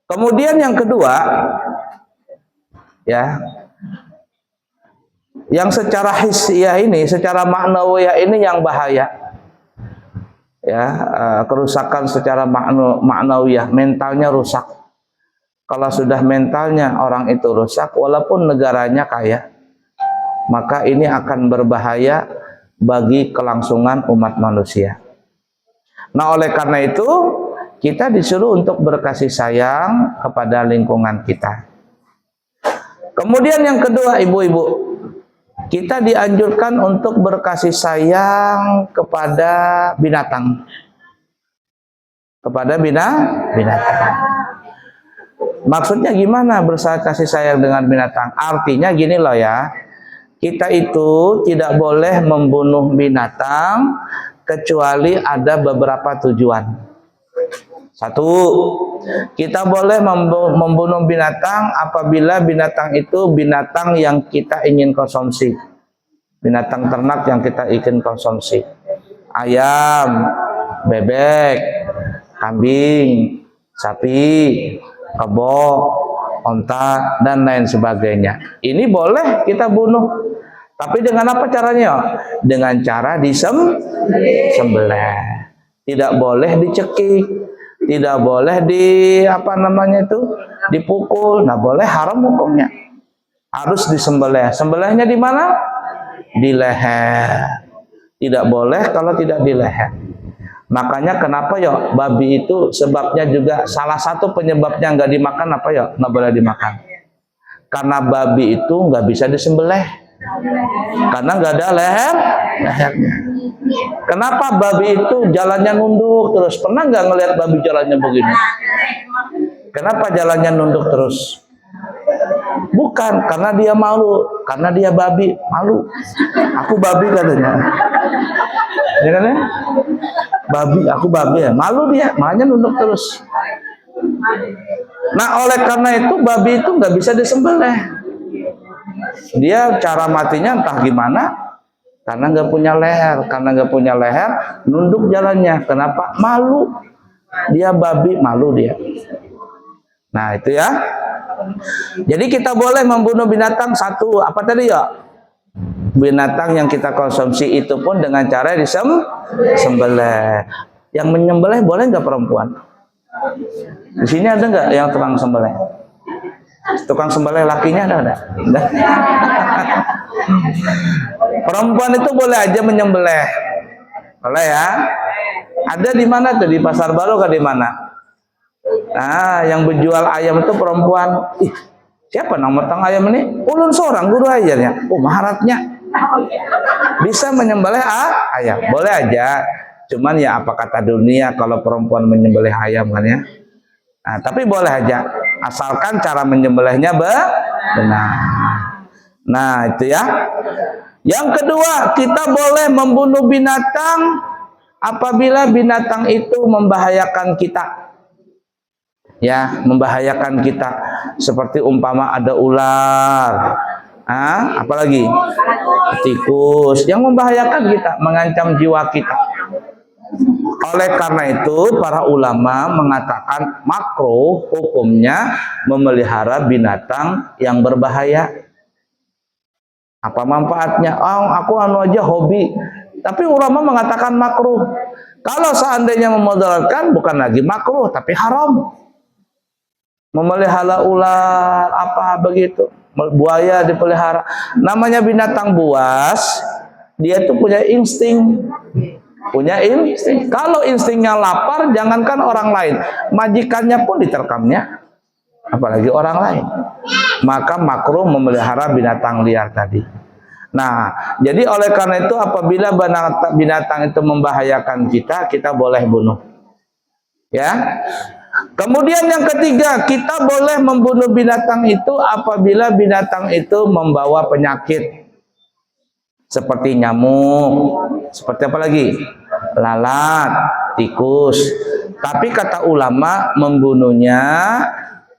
Kemudian yang kedua, ya, yang secara hissiyah ini, secara maknawiyah ini yang bahaya. Ya, kerusakan secara maknawiyah, mentalnya rusak. Kalau sudah mentalnya orang itu rusak, walaupun negaranya kaya, maka ini akan berbahaya bagi kelangsungan umat manusia. Nah, oleh karena itu kita disuruh untuk berkasih sayang kepada lingkungan kita. Kemudian yang kedua, ibu-ibu, kita dianjurkan untuk berkasih sayang kepada binatang. Kepada binatang. Maksudnya gimana kasih sayang dengan binatang? Artinya gini loh ya, kita itu tidak boleh membunuh binatang kecuali ada beberapa tujuan. Satu, kita boleh membunuh binatang apabila binatang itu binatang yang kita ingin konsumsi. Binatang ternak yang kita ingin konsumsi. Ayam, bebek, kambing, sapi, kebo, onta, dan lain sebagainya. Ini boleh kita bunuh. Tapi dengan apa caranya? Dengan cara disembelih. Tidak boleh dicekik. Tidak boleh dipukul, nah boleh, haram hukumnya. Harus disembelih. Sembelihnya di mana? Di leher. Tidak boleh kalau tidak di leher. Makanya kenapa ya babi itu sebabnya juga salah satu penyebabnya nggak dimakan apa ya? Nggak boleh dimakan. Karena babi itu nggak bisa disembelih. Karena nggak ada lehernya. Kenapa babi itu jalannya nunduk terus? Pernah nggak ngelihat babi jalannya begini? Kenapa jalannya nunduk terus? Bukan karena dia malu, karena dia babi, malu. Aku babi katanya. Ya kan ya? Babi, aku babi ya. Malu dia, makanya nunduk terus. Nah, oleh karena itu babi itu nggak bisa disembelih. Dia cara matinya entah gimana. Karena nggak punya leher, nunduk jalannya. Kenapa? Malu. Dia babi, malu dia. Nah itu ya. Jadi kita boleh membunuh binatang satu. Apa tadi ya? Binatang yang kita konsumsi itu pun dengan cara disembelih. Yang menyembelih boleh nggak perempuan? Di sini ada nggak yang tukang sembelih? Tukang sembelih lakinya ada? Perempuan itu boleh aja menyembelih, boleh ya. Ada di mana tuh, di Pasar Baru ke di mana? Nah, yang berjual ayam itu perempuan. Ih, siapa nama tang ayam ini? Ulun seorang guru ajarnya. Oh, maharatnya bisa menyembelih ayam, boleh aja. Cuman ya apa kata dunia kalau perempuan menyembelih ayam kan ya? Nah, tapi boleh aja, asalkan cara menyembelihnya benar. Nah, itu ya. Yang kedua, kita boleh membunuh binatang apabila binatang itu membahayakan kita. Ya, membahayakan kita. Seperti umpama ada ular. Apalagi? Tikus. Yang membahayakan kita, mengancam jiwa kita. Oleh karena itu, para ulama mengatakan makruh hukumnya memelihara binatang yang berbahaya. Apa manfaatnya? Aku aja hobi. Tapi ulama mengatakan makruh. Kalau seandainya memudaratkan, bukan lagi makruh, tapi haram. Memelihara ular, apa begitu, buaya dipelihara. Namanya binatang buas, dia itu punya insting. Kalau instingnya lapar, jangankan orang lain, majikannya pun diterkamnya, apalagi orang lain. Maka makruh memelihara binatang liar tadi. Nah, jadi oleh karena itu apabila binatang itu membahayakan kita boleh bunuh. Ya. Kemudian yang ketiga, kita boleh membunuh binatang itu apabila binatang itu membawa penyakit. Seperti nyamuk, seperti apa lagi? Lalat, tikus. Tapi kata ulama membunuhnya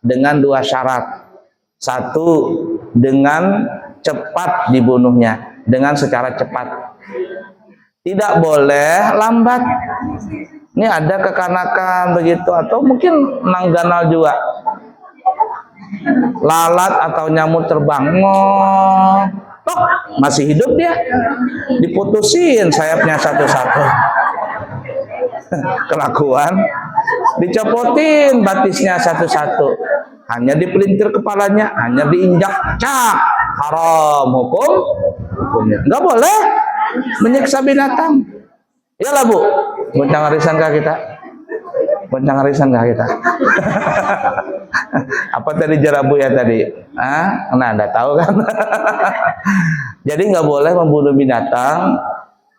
dengan dua syarat. Satu, dengan cepat dibunuhnya, dengan secara cepat. Tidak boleh lambat. Ini ada kekanakan begitu, atau mungkin nangganal juga. lalat atau nyamuk terbang, ngok, tok, masih hidup dia, diputusin sayapnya satu-satu. Kelakuan, dicopotin batisnya satu-satu, hanya dipelintir kepalanya, hanya diinjak, cak, haram hukumnya. Nggak boleh menyiksa binatang. Iyalah Bu, goncang arisan kah kita? Goncang arisan kah kita? Apa tadi jerabu ya tadi? Ah, nah, Anda tahu kan? Jadi nggak boleh membunuh binatang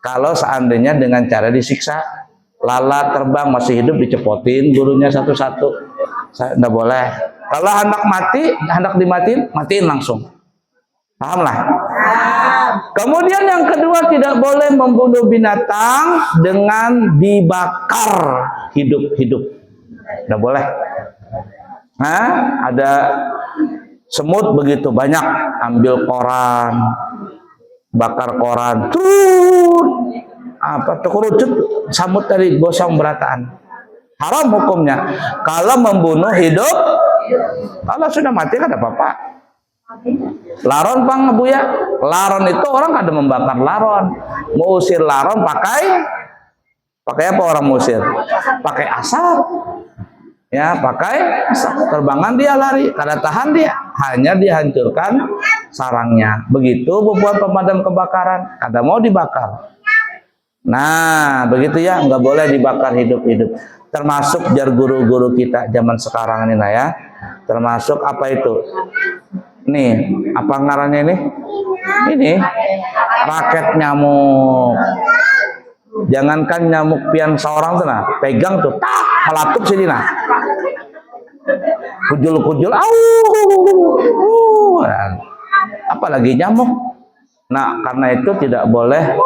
kalau seandainya dengan cara disiksa. Lalat terbang masih hidup dicepotin gurunya satu-satu. Nggak boleh. Kalau hendak mati, hendak dimatiin, matiin langsung. Paham lah? Kemudian yang kedua, tidak boleh membunuh binatang dengan dibakar hidup-hidup. Nggak boleh. Nah, ada semut begitu banyak, ambil koran, bakar koran, apa kerucut samut dari gosong berataan, haram hukumnya. Kalau membunuh hidup, kalau sudah mati kan ada apa-apa. Laron pang Bu ya, laron itu orang kada membakar laron, mau usir laron pakai apa orang musir? Pakai asap. Ya, pakai asap. Terbangan dia lari, kada tahan dia, hanya dihancurkan sarangnya. Begitu buat pemadam kebakaran, kada mau dibakar. Nah, begitu ya, nggak boleh dibakar hidup-hidup. Termasuk jar guru-guru kita zaman sekarang ini lah ya. Termasuk apa itu? Nih, apa ngarannya ini? Ini raket nyamuk. Jangankan nyamuk pian seorang tuh nah, pegang tuh, tak melatup sini nah. Kujul-kujul, apalagi nyamuk. Nah, karena itu tidak boleh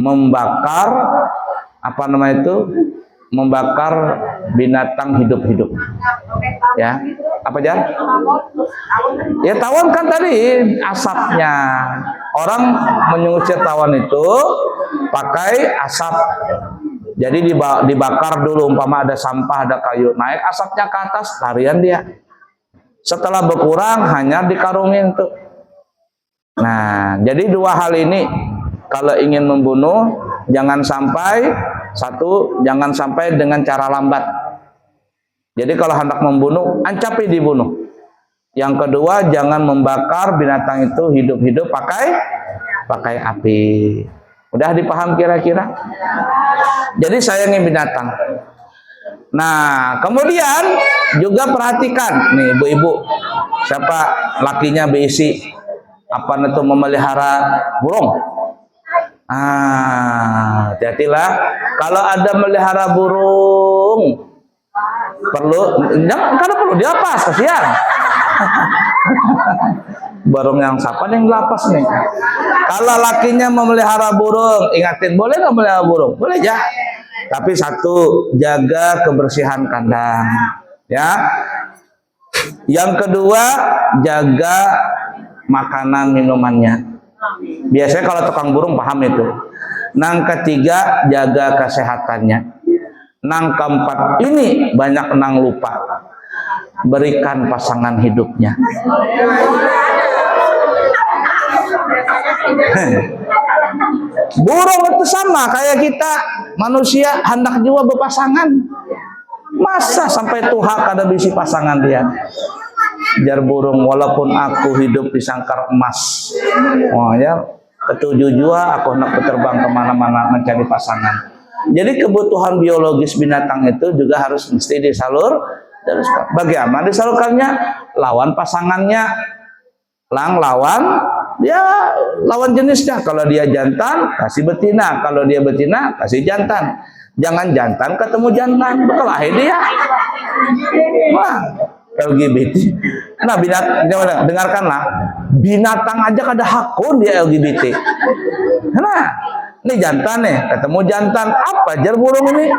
membakar apa namanya itu, membakar binatang hidup-hidup. Ya, apa Jan? Ya tawon kan tadi asapnya. Orang mengusir tawon itu pakai asap. Jadi dibakar dulu, umpama ada sampah, ada kayu, naik asapnya ke atas, larian dia. Setelah berkurang hanya dikarungin tuh. Nah, jadi dua hal ini kalau ingin membunuh, jangan sampai jangan sampai dengan cara lambat. Jadi kalau hendak membunuh, ancapi dibunuh. Yang kedua, jangan membakar binatang itu hidup-hidup pakai api. Udah dipaham kira-kira? Jadi sayangi binatang. Nah, kemudian juga perhatikan nih ibu-ibu, siapa lakinya berisi apa itu memelihara burung. Hati-hatilah kalau ada melihara burung, karena perlu dilapas, kasihan. Burung yang siapa yang dilapas nih? Kalau lakinya memelihara burung, ingatin, boleh nggak melihara burung? Boleh ya. Tapi satu, jaga kebersihan kandang. Ya. Yang kedua, jaga makanan minumannya. Biasanya kalau tukang burung paham itu. Nang ketiga, jaga kesehatannya. Nang keempat, ini banyak nang lupa, berikan pasangan hidupnya. Burung itu sama kayak kita manusia, hendak jiwa berpasangan. Masa sampai Tuhan kada bisi pasangan dia. Jar burung, walaupun aku hidup di sangkar emas, oh ya, ketujuh jua aku hendak terbang kemana-mana mencari pasangan. Jadi kebutuhan biologis binatang itu juga harus mesti disalurkan. Bagaimana disalurkannya? Lawan pasangannya, lawan dia lawan jenisnya. Kalau dia jantan, kasih betina. Kalau dia betina, kasih jantan. Jangan jantan ketemu jantan, berkelahi dia. Wah, LGBT. Nah, dengarkanlah, binatang aja kada hakun dia LGBT. Nah, ini jantan nih, ketemu jantan, apa jar burung ini?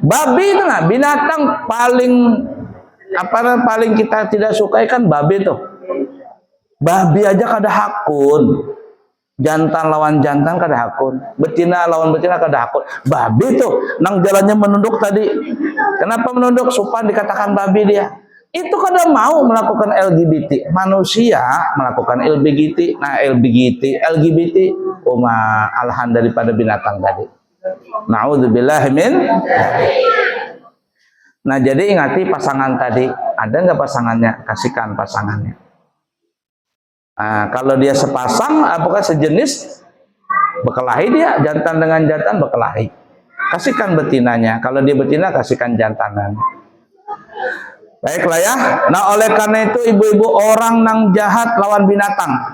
Babi itu nah, binatang paling kita tidak sukai kan babi tuh. Babi aja kada hakun. Jantan lawan jantan kada hakun, betina lawan betina kada hakun. Babi tuh nang jalannya menunduk tadi. Kenapa menunduk? Supaya dikatakan babi dia. itu kadang mau melakukan LGBT, manusia melakukan LGBT, nah LGBT, alahan daripada binatang tadi. Na'udzubillah min. Nah jadi ingati pasangan tadi, ada nggak pasangannya? Kasihkan pasangannya. Nah, kalau dia sepasang, apakah sejenis, berkelahi dia, jantan dengan jantan berkelahi. Kasihkan betinanya, kalau dia betina kasihkan jantanan. Baiklah ya. Nah oleh karena itu ibu-ibu, orang nang jahat lawan binatang.